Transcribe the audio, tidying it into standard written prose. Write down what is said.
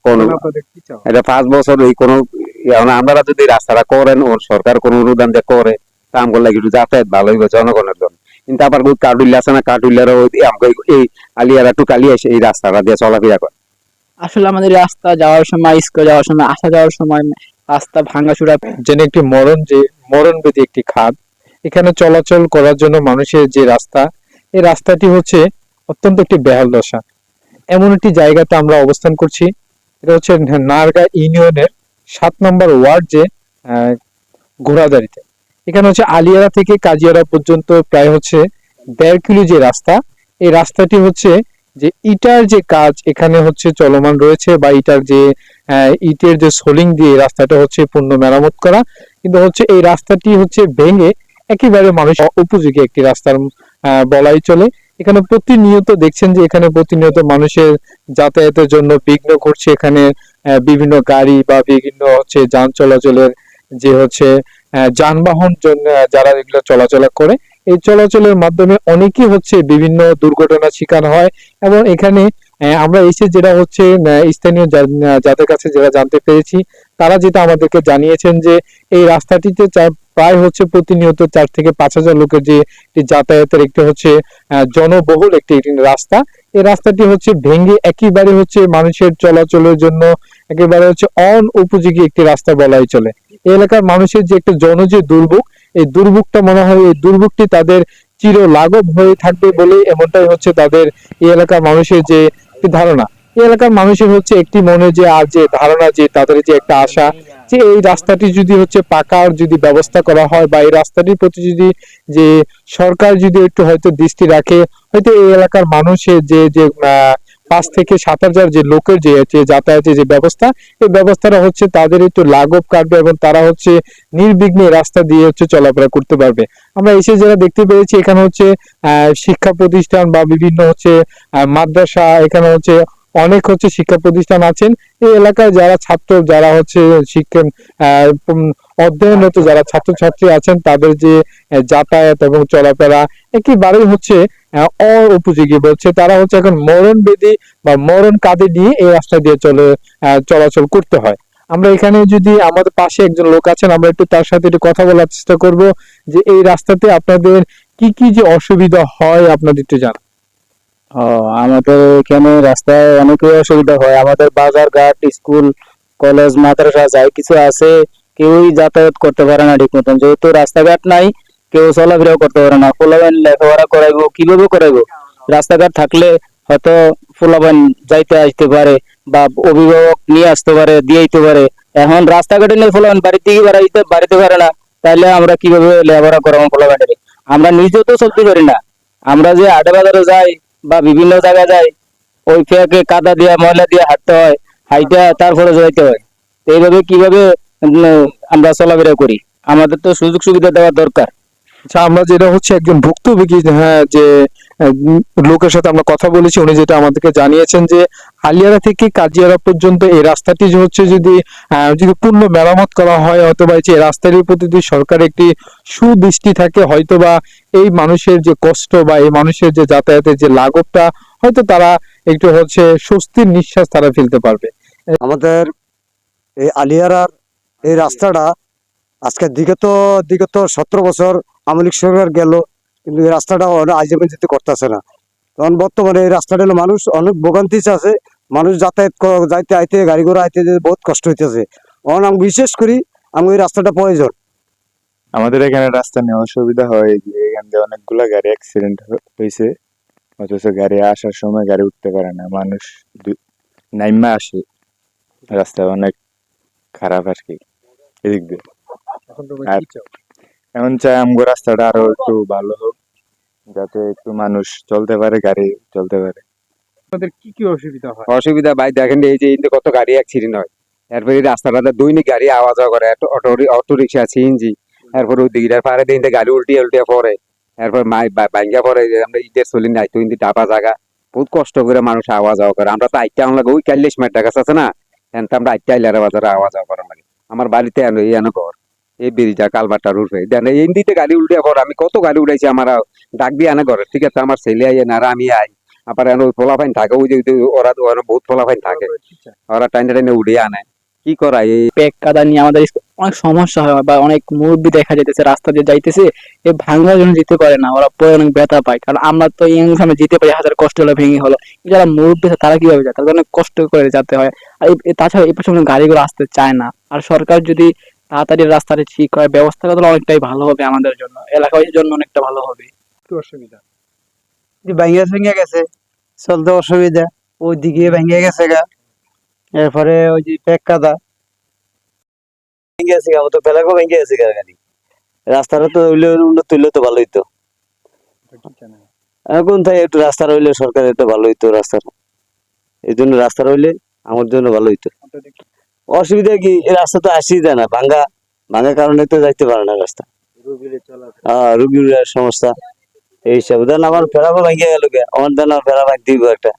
কোন এটা 5 বছর এই কোন আমরা যদি রাস্তাটা করেন ও সরকার কোন অনুদান দিয়ে করে তা আমগুলো লাগে একটু যাতায়াত ভালো হইবে জনগণের জন্য। কিন্তু আবার কাঠুল্লা আছে না, কাঠুল্লারা আমাকে এই আলিয়ারা টু কালিয়া এসে এই রাস্তাটা দিয়ে চলাফেরা করে। আসলে আমাদের রাস্তা যাওয়ার সময়, স্কুল যাওয়ার সময়, আসা যাওয়ার সময় রাস্তা ভাঙাচোরা। যেন একটি মরণবেদী একটি খাদ। এখানে চলাচল করার জন্য মানুষের যে রাস্তা, এই রাস্তাটি হচ্ছে অত্যন্ত একটি বেহাল দশা। এমন একটি জায়গাতে আমরা অবস্থান করছি, এটা হচ্ছে নারগা ইউনিয়নের 7 নম্বর ওয়ার্ড, যে ঘোড়াদাড়িতে। এখানে হচ্ছে আলিয়ারা থেকে কাজিয়ারা পর্যন্ত প্রায় হচ্ছে 1.5 কিলো যে রাস্তা, এই রাস্তাটি হচ্ছে যে ইটার যে কাজ এখানে হচ্ছে চলমান রয়েছে, বা ইটার যে ইটের যে সোলিং দিয়ে রাস্তাটা হচ্ছে পূর্ণ মেরামত করা, কিন্তু হচ্ছে এই রাস্তাটি হচ্ছে ভেঙে একেবারে মানুষ উপযোগী একটি রাস্তার বলাই চলে। এখানে প্রতিনিয়ত দেখছেন যে এখানে প্রতিনিয়ত মানুষের যাতায়াতের জন্য বিঘ্ন ঘটছে। এখানে বিভিন্ন গাড়ি বা বিভিন্ন হচ্ছে যান চলাচলের যে হচ্ছে যানবাহন যারা এগুলো চলাচল করে, এই চলাচলের মাধ্যমে অনেকেই হচ্ছে বিভিন্ন দুর্ঘটনার শিকার হয়। এবং এখানে আমরা এসে যেটা হচ্ছে স্থানীয় যাদের কাছে যেটা জানতে পেরেছি, তারা যেটা আমাদেরকে জানিয়েছেন যে এই রাস্তাটিতে প্রায় হচ্ছে প্রতিনিয়ত 4 থেকে 5 হাজার লোকের যে যাতায়াতের একটি হচ্ছে জনবহুল একটি রাস্তা। এই রাস্তাটি হচ্ছে ভেঙে একেবারে হচ্ছে মানুষের চলাচলের জন্য একেবারে হচ্ছে অনুপযোগী একটি রাস্তা বলাই চলে। এই এলাকার মানুষের যে একটা যে দুর্ভোগ, এই দুর্ভোগটা মনে হয় এই দুর্ভোগটি তাদের চির লাঘব হয়ে থাকবে বলে এমনটাই হচ্ছে তাদের এই এলাকার মানুষের যে ধারণা। এই এলাকার মানুষের হচ্ছে একটি মনে যে আর যে ধারণা, যে তাদের যে একটা আশা, যে এই রাস্তাটি যদি হচ্ছে পাকার যদি ব্যবস্থা করা হয়, বা এই রাস্তাটির প্রতি যদি যে সরকার যদি একটু হয়তো দৃষ্টি রাখে, হয়তো এই এলাকার মানুষের যে যে 5 থেকে 7 হাজার যে লোকের যে যাতায়াতের যে ব্যবস্থা, এই ব্যবস্থাটা হচ্ছে তাদের একটু লাঘব কাটবে এবং তারা হচ্ছে নির্বিঘ্নে রাস্তা দিয়ে হচ্ছে চলাফেরা করতে পারবে। আমরা এসে যারা দেখতে পেরেছি, এখানে হচ্ছে শিক্ষা প্রতিষ্ঠান বা বিভিন্ন হচ্ছে মাদ্রাসা, এখানে হচ্ছে অনেক হচ্ছে শিক্ষা প্রতিষ্ঠান আছেন। এই এলাকায় যারা ছাত্র, যারা হচ্ছে শিক্ষা অধ্যয়নরত যারা ছাত্রছাত্রী আছেন, তাদের যে যাতায়াত এবং চলাফেরা একেবারেই হচ্ছে অনুপযোগী বলছে। তারা হচ্ছে এখন মরণ বেদি বা মরণ কাঁধে নিয়ে এই রাস্তা দিয়ে চলাচল করতে হয়। আমরা এখানে যদি আমাদের পাশে একজন লোক আছেন, আমরা একটু তার সাথে একটু কথা বলার চেষ্টা করব যে এই রাস্তাতে আপনাদের কি কি যে অসুবিধা হয় আপনাদের একটু জানান। আমাদের এখানে রাস্তায় অনেকই অসুবিধা হয়। আমাদের বাজার ঘাট, স্কুল, কলেজ, মাদ্রাসা যাই কিছু আছে, কেউই যাতায়াত করতে পারে না ঠিক মতন। যেহেতু রাস্তাঘাট নাই, কেউ চলাফেরাও করতে পারে না। পোলাপান লেখাপড়া করাইবো কিভাবে করাইবো? রাস্তাঘাট থাকলে হয়তো পোলাপান যাইতে আসতে পারে, বা অভিভাবক নিয়ে আসতে পারে, দিয়ে দিতে পারে। এখন রাস্তাঘাটে নেই, পোলাপান বাড়ি থেকে বাড়িতে পারে না, তাহলে আমরা কিভাবে লেখাপড়া করাবো পোলাপানের? আমরা নিজেও তো চলতে পারি না। আমরা যে হাটে বাজারে যাই বা বিভিন্ন জায়গায় যাই, ওই ফেঁকে কাদা দিয়ে ময়লা দিয়ে হাঁটতে হয়, হাইটা তারপরে যাইতে হয়। এইভাবে কিভাবে আমরা চলাফেরা করি? আমাদের তো সুযোগ সুবিধা দেওয়া দরকার। আচ্ছা, আমরা যেটা হচ্ছে একজন ভুক্তভোগী, হ্যাঁ, যে লোকের সাথে আমরা কথা বলেছি, উনি যেটা আমাদেরকে জানিয়েছেন যে আলিয়ারা থেকে কাজিয়ারা পর্যন্ত এই রাস্তাটি যে হচ্ছে যদি পূর্ণ মেরামত করা হয়, অথবা যে রাস্তাটির প্রতি যদি সরকার একটি সুদৃষ্টি থাকে, হয়তোবা এই মানুষের যে কষ্ট বা এই মানুষের যে যাতায়াতের যে লাঘবটা, হয়তো তারা একটু হচ্ছে স্বস্তির নিঃশ্বাস তারা ফেলতে পারবে। আমাদের এই আলিয়ারার এই রাস্তাটা আজকে দিগত 17 বছর আওয়ামী লীগ সরকার গেল, কিন্তু এই রাস্তাটা আজ যেতে করতেছে না। তখন বর্তমানে এই রাস্তাটা মানুষ অনেক ভোগান্তি আছে, মানুষ যাইতে আইতে গাড়ি ঘোড়া আইতে বহুত কষ্ট হইতেছে। আমি বিশেষ করি আমি এই রাস্তাটা প্রয়োজন। আমাদের এখানে রাস্তা নিয়ে অসুবিধা হয় যে এখান দিয়ে অনেকগুলা গাড়ি অ্যাক্সিডেন্ট হয়েছে, অথচ গাড়ি আসার সময় গাড়ি উঠতে পারে না, মানুষ নাইমা আসে। রাস্তা অনেক খারাপ আর কি এদিক দিয়ে। আর এখন চাই আমগো রাস্তাটা আরো একটু ভালো হোক, যাতে একটু মানুষ চলতে পারে, গাড়ি চলতে পারে। আপনাদের কি কি অসুবিধা হয়? অসুবিধা ভাই দেখেন, এই যে কত গাড়ি অ্যাক্সিডেন্ট হয়, এরপরে এই রাস্তাটাতে দৈনিক গাড়ি আওয়া যাওয়া করে, অটো রিক্সা, সিএনজি, এরপর ওই দিকে পারে দিন গাড়ি উল্টিয়ে পড়ে, এরপর ভাঙ্গা পড়ে। আমরা ইটের চলি নাই তো ডাবা জায়গা, বহুত কষ্ট করে মানুষ আওয়া যাওয়া করে। আমরা তো আইটা আমরা ওই 40 মিটার কাছে আছে না, এনতে আমরা আইটা আইলারা বাজারে আওয়া যাওয়া করার লাগে। আমার বাড়িতে এনো ঘর এই বেরিজা কালবারটার উঠে দেন, এই দিতে গাড়ি উল্টিয়ে পড়ে। আমি কত গাড়ি উঠাইছি, আমার ডাক দিয়ে আনে ঘরে, ঠিক আছে আমার ছেলে আই না, আর আমি আই, আবার এখন ওই পোলাপাইন থাকে ওই যে ওরা তো ওরা বহুত পোলাপাইন থাকে ওরা টাইনে টাইনে উড়িয়ে আনে কি করা এই পেক কাদা নিয়ে আমাদের অনেক সমস্যা হয় বা অনেক মুরব্বি দেখা যাইতেছে রাস্তা দিয়ে যাইতেছে এ ভাঙার জন্য যেতে পারে না, ওরা পরে অনেক ব্যথা পায়। কারণ আমরা তো এই সামনে যেতে পারি, হাজার কষ্ট হলে ভেঙে হলো, যারা মুরব্বি আছে তারা কিভাবে যায়, তাদের অনেক কষ্ট করে যেতে হয়। আর তাছাড়া এই পাশে গাড়িগুলো আসতে চায় না। আর সরকার যদি তাড়াতাড়ি রাস্তাটা ঠিক করে ব্যবস্থা করে তাহলে অনেকটাই ভালো হবে আমাদের জন্য, এলাকাবাসীর জন্য অনেকটা ভালো হবে। কি অসুবিধা? ভেঙে গেছে, চলতে অসুবিধা, ওই দিকে ভেঙে গেছে গা, এরপরে ওই যে পেক কাদা ভেঙে গেছে গা, মতো ফেলাকো ভেঙে গেছে গা গাড়ি। রাস্তাটা তো হইলে উন্নত হইলে তো ভালো হইতো। এখন তাই একটু রাস্তা রইলে সরকারের একটু ভালো হইতো রাস্তাটা, এই জন্য রাস্তা রইলে আমার জন্য ভালো হইতো। অসুবিধা কি, এই রাস্তা তো আসি যায় না, ভাঙ্গা ভাঙ্গা কারণে তো যাইতে পারে না রাস্তা, রুগীর সমস্যা এই হিসাবে। দেন আমার ফেরাবো ভেঙে গেল, আমার দেন ফেরা ভাঙ দিব একটা।